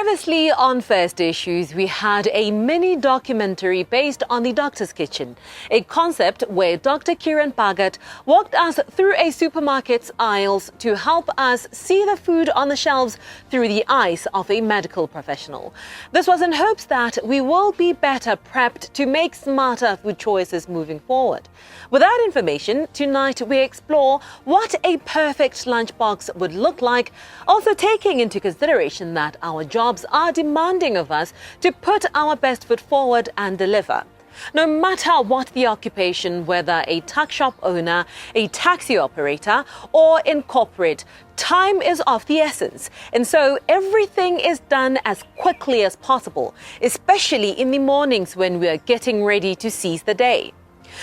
Previously on First Issues, we had a mini documentary based on the Doctor's Kitchen, a concept where Dr. Kiran Bhagat walked us through a supermarket's aisles to help us see the food on the shelves through the eyes of a medical professional. This was in hopes that we will be better prepped to make smarter food choices moving forward. With that information, tonight we explore what a perfect lunchbox would look like, also taking into consideration that our jobs are demanding of us to put our best foot forward and deliver. No matter what the occupation, whether a tuck shop owner, a taxi operator, or in corporate, time is of the essence. And so everything is done as quickly as possible, especially in the mornings when we are getting ready to seize the day.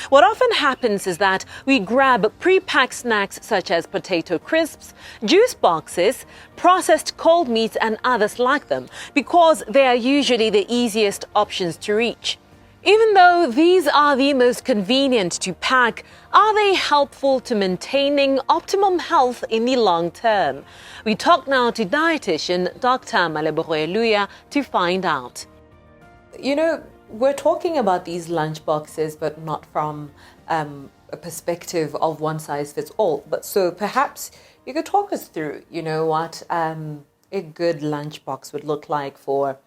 What often happens is that we grab pre-packed snacks such as potato crisps, juice boxes, processed cold meats and others like them because they are usually the easiest options to reach. Even though these are the most convenient to pack, are they helpful to maintaining optimum health in the long term? We talk now to dietitian Dr. Malebohwe Luya to find out. We're talking about these lunch boxes, but not from a perspective of one size fits all. But so perhaps you could talk us through, what a good lunch box would look like for a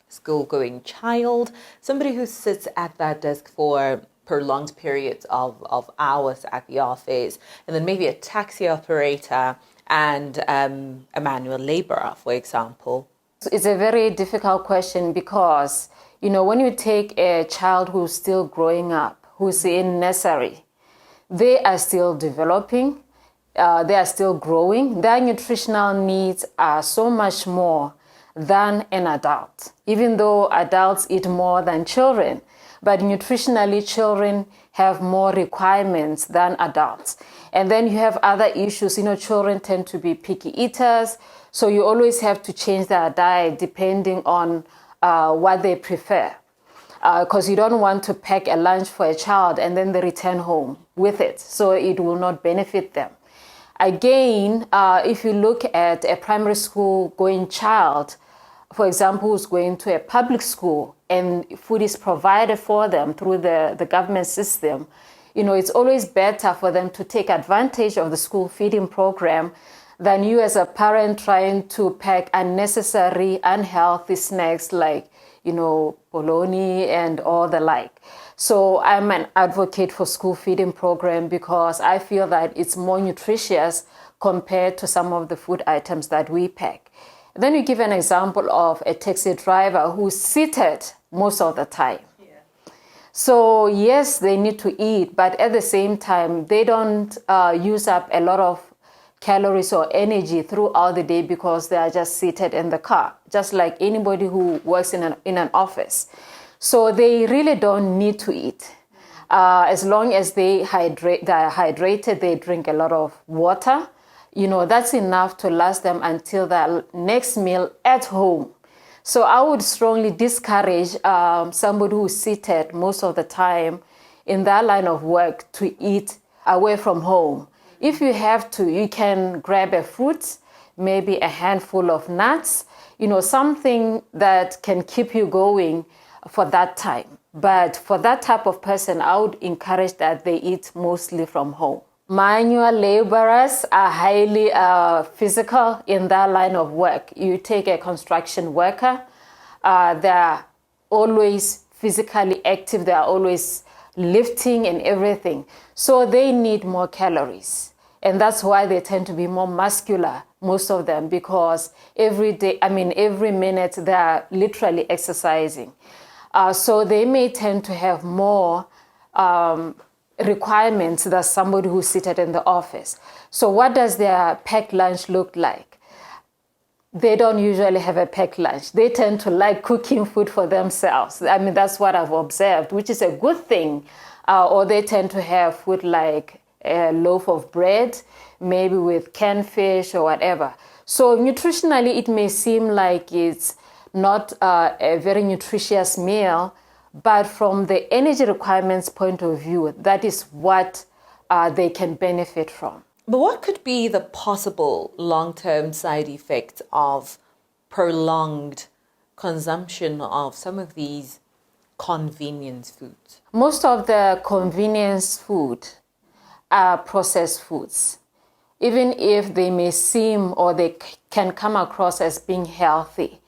school-going child, somebody who sits at that desk for prolonged periods of hours at the office, and then maybe a taxi operator and a manual laborer, for example. It's a very difficult question because when you take a child who's still growing up, who's in nursery, they are still developing, they are still growing. Their nutritional needs are so much more than an adult, even though adults eat more than children. But nutritionally, children have more requirements than adults. And then you have other issues. Children tend to be picky eaters, so you always have to change their diet depending on what they prefer, because you don't want to pack a lunch for a child and then they return home with it, so it will not benefit them. Again, if you look at a primary school going child, for example, who's going to a public school and food is provided for them through the government system, it's always better for them to take advantage of the school feeding program than you as a parent trying to pack unnecessary, unhealthy snacks like, bologna and all the like. So I'm an advocate for school feeding program because I feel that it's more nutritious compared to some of the food items that we pack. Then you give an example of a taxi driver who's seated most of the time. So yes, they need to eat, but at the same time, they don't use up a lot of calories or energy throughout the day because they are just seated in the car, just like anybody who works in an office. So they really don't need to eat. As long as they are hydrated, they drink a lot of water, that's enough to last them until their next meal at home. So I would strongly discourage somebody who's seated most of the time in that line of work to eat away from home. If you have to, you can grab a fruit, maybe a handful of nuts, something that can keep you going for that time. But for that type of person, I would encourage that they eat mostly from home. Manual laborers are highly physical in that line of work. You take a construction worker, they're always physically active, they're always lifting and everything. So they need more calories. And that's why they tend to be more muscular, most of them, because every minute they're literally exercising. So they may tend to have more requirements than somebody who's seated in the office. So what does their packed lunch look like? They don't usually have a packed lunch. They tend to like cooking food for themselves. That's what I've observed, which is a good thing. Or they tend to have food like a loaf of bread, maybe with canned fish or whatever. So nutritionally, it may seem like it's not a very nutritious meal, but from the energy requirements point of view, that is what they can benefit from. But what could be the possible long-term side effects of prolonged consumption of some of these convenience foods? Most of the convenience food are processed foods, even if they may seem or they can come across as being healthy.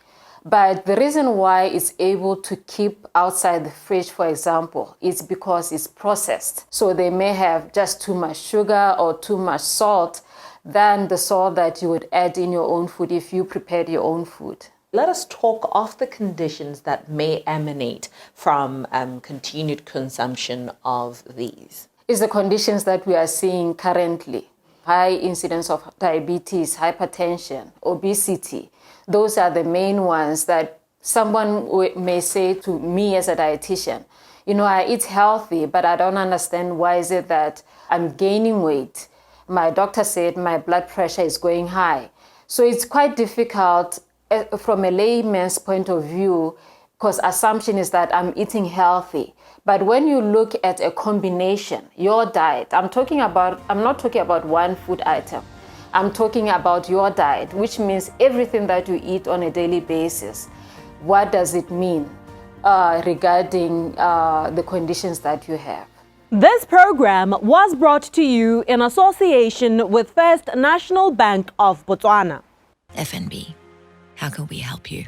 But the reason why it's able to keep outside the fridge, for example, is because it's processed. So they may have just too much sugar or too much salt than the salt that you would add in your own food if you prepared your own food. Let us talk of the conditions that may emanate from continued consumption of these. It's the conditions that we are seeing currently. High incidence of diabetes, hypertension, obesity. Those are the main ones that someone may say to me as a dietitian, I eat healthy, but I don't understand why is it that I'm gaining weight. My doctor said my blood pressure is going high. So it's quite difficult from a layman's point of view, because assumption is that I'm eating healthy. But when you look at a combination, your diet, I'm not talking about one food item. I'm talking about your diet, which means everything that you eat on a daily basis. What does it mean regarding the conditions that you have? This program was brought to you in association with First National Bank of Botswana. FNB, how can we help you?